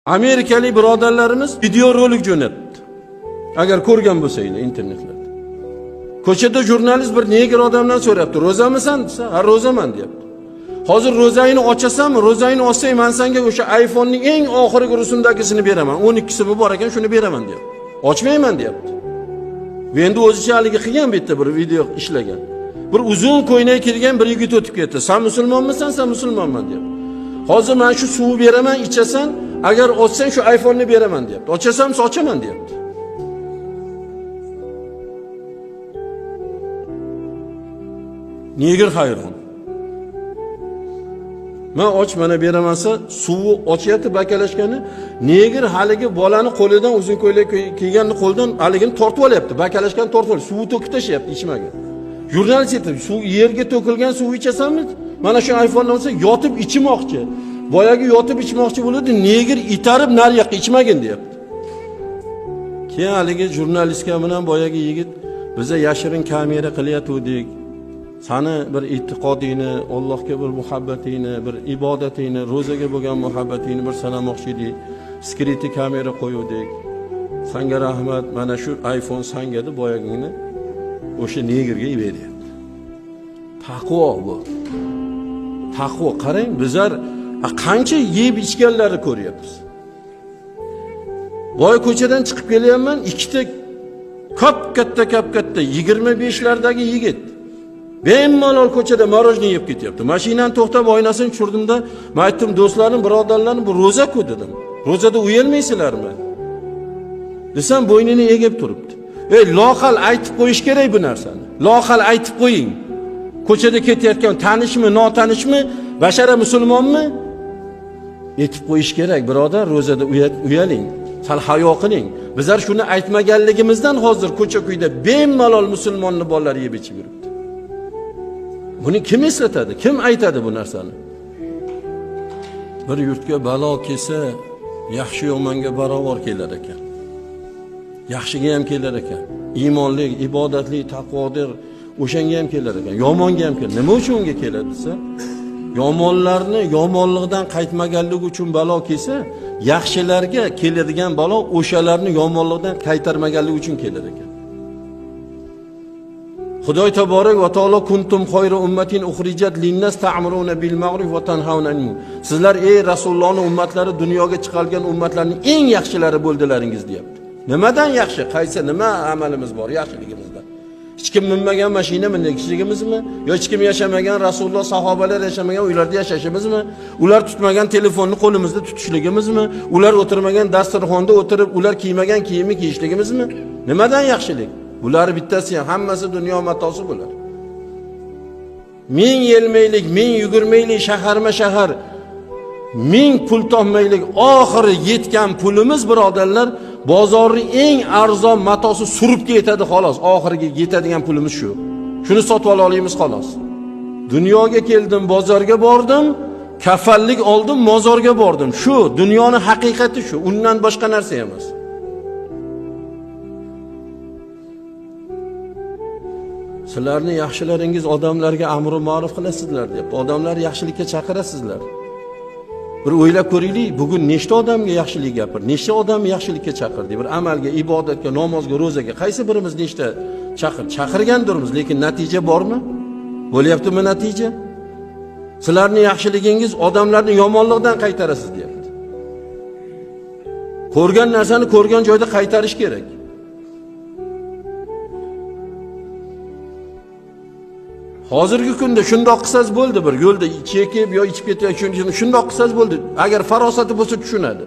Amerikalik birodarlarimiz video rolik jo'natdi. Agar ko'rgan bo'lsanglar internetlarda. Ko'chada jurnalist bir negr odamdan so'rayapti, "Ro'zamisan?" desa, "Ha, ro'zaman" deyapti. "Hozir ro'zangni ochasanmi? Ro'zangni olsang, men senga o'sha iPhone'ning eng oxirgi rusumdagisini beraman. 12si bor ekan, shuni beraman" deyapti. "Ochmayman" deyapti. Bu endi o'zicha haligi qilgan bitta bir video ishlagan. Bir uzun ko'ylak kiygan bir yigit o'tib ketdi. "Sen musulmonmisan? Sen musulmonman" deyapti. "Hozir men shu suvni beraman, ichasan, agar ochsang shu iPhone'ni beraman" deyapti. "Ochasan, ochaman" deyapti. Negir hayron. Men och mana beramansa, suvni ochyapti bakalashgani, negir haligi bolani qo'lidan uzun ko'ylak kiyganni qo'ldan haligini tortib olyapti. Bakalashgani tortib olyapti. Suvni to'kib tashyapti ichmagan. Jurnalist aytdi, "Suv yerga to'kilgan suv ichasanmi? Mana shu iPhone olsa yotib ichmoqchi. Boyagi yotib ichmoqchi bo'ladi, negir itarib nariyoqqa ichmagin" deyapti. Keyin haligi jurnalistga bilan boyagi yigit, "Biza yashirin kamera qilyapdik. Sani bir e'tiqodingni, Allohga bir muhabbatingni, bir ibodatingni, ro'zaga bo'lgan muhabbatingni bir sanamoqchi edik. Security kamera qo'yuvdik. Senga rahmat, mana shu iPhone senga deb boyagingni o'sha negirga beryapti." Taqvo bu. Taqvo qarang, bizlar qancha yeb ichganlarni ko'ryapmiz. Boy ko'chadan chiqib kelyapman, ikkita kap katta 25lardagi yigit bemalol ko'chada marojniy yeb ketyapti. Mashinani to'xtab oynasini tushirdim-da, men aytdim, "Do'stlarim, birodarlarim, bu ro'za-ku" dedim. "Ro'zada uyalmaysizlarmi?" Desam, bo'ynini egib turibdi. Loqal aytib qo'yish kerak bu narsani. Loqal aytib qo'ying. Ko'chada ketayotgan tanishmi, notanishmi, bashara musulmonmi? Aytib qo'yish kerak, birodar, ro'zada uyaling. Sal hayo qiling. Bizlar shuni aytmaganligimizdan hozir ko'cha-kuyda bemalol musulmonni bolalar yeb ichib yuribdi. Buni kim eslatadi? Kim aytadi bu narsani? Bir yurtga balo kelsa, yaxshi yomonga barobar kelar ekan. Yaxshiga ham kelar ekan. Iymonli, ibodatli, taqvodir o'shanga ham kelar ekan. Yomonga ham kelar. Nima uchun unga keladi desa, yomonlarni yomonlikdan qaytmaganligi uchun balo kelsa, yaxshilarga keladigan balo o'shalarni yomonlikdan qaytarmaganligi uchun kelar ekan. Xudoy taborak va taolo kuntum xoyra ummatin ukhrijat linnas ta'muruna bil ma'ruf va tanhauna anil munkar. Sizlar ey Rasulullohning ummatlari, dunyoga chiqargan ummatlarning eng yaxshilari bo'ldilaringiz deyapti. Nimadan yaxshi? Qaysi nima amalimiz bor yaxshiligimizda? Hech kim minmagan mashina minishligimizmi? Yo hech kim yashamagan Rasululloh sahobalar yashamagan uylarda yashashimizmi? Ular tutmagan telefonni qo'limizda tutishligimizmi? Ular o'tirmagan dasturxonda o'tirib, ular kiymagan kiyimni kiyishligimizmi? Nimadan yaxshilik? Bular bittasi ham, hammasi dunyo matosi bular. Ming yelmaylik, ming yugurmaylik, shahar, ming pul topmaylik, oxiri yetgan pulimiz birodarlar, bozorning eng arzon matosi suribga yetadi xolos. Oxiriga yetadigan pulimiz shu. Shuni sotib olamiz xolos. Dunyoga keldim, bozorga bordim, kafallik oldim, mozorga bordim. Shu dunyoning haqiqati shu. Undan boshqa narsa emas. Sizlarni yaxshilaringiz odamlarga amr-u ma'ruf qilasizlar deb, odamlar yaxshilikka chaqirasizlar. Bir o'ylab ko'ringlik, bugun nechta odamga yaxshilik gapir, nechta odamni yaxshilikka chaqirdi, bir amalga, ibodatga, namozga, ro'zaga qaysi birimiz nechta chaqirgandirmiz, lekin natija bormi? Bo'lyaptimi natija? Sizlarning yaxshiligingiz odamlarni yomonlikdan qaytarasiz deyapti. Ko'rgan narsani ko'rgan joyda qaytarish kerak. Hozirgi kunda shundoq qilsangiz bo'ldi, bir yo'lda chekib yo ichib ketayotgan shundoq qilsangiz bo'ldi. Agar farosati bo'lsa tushunadi.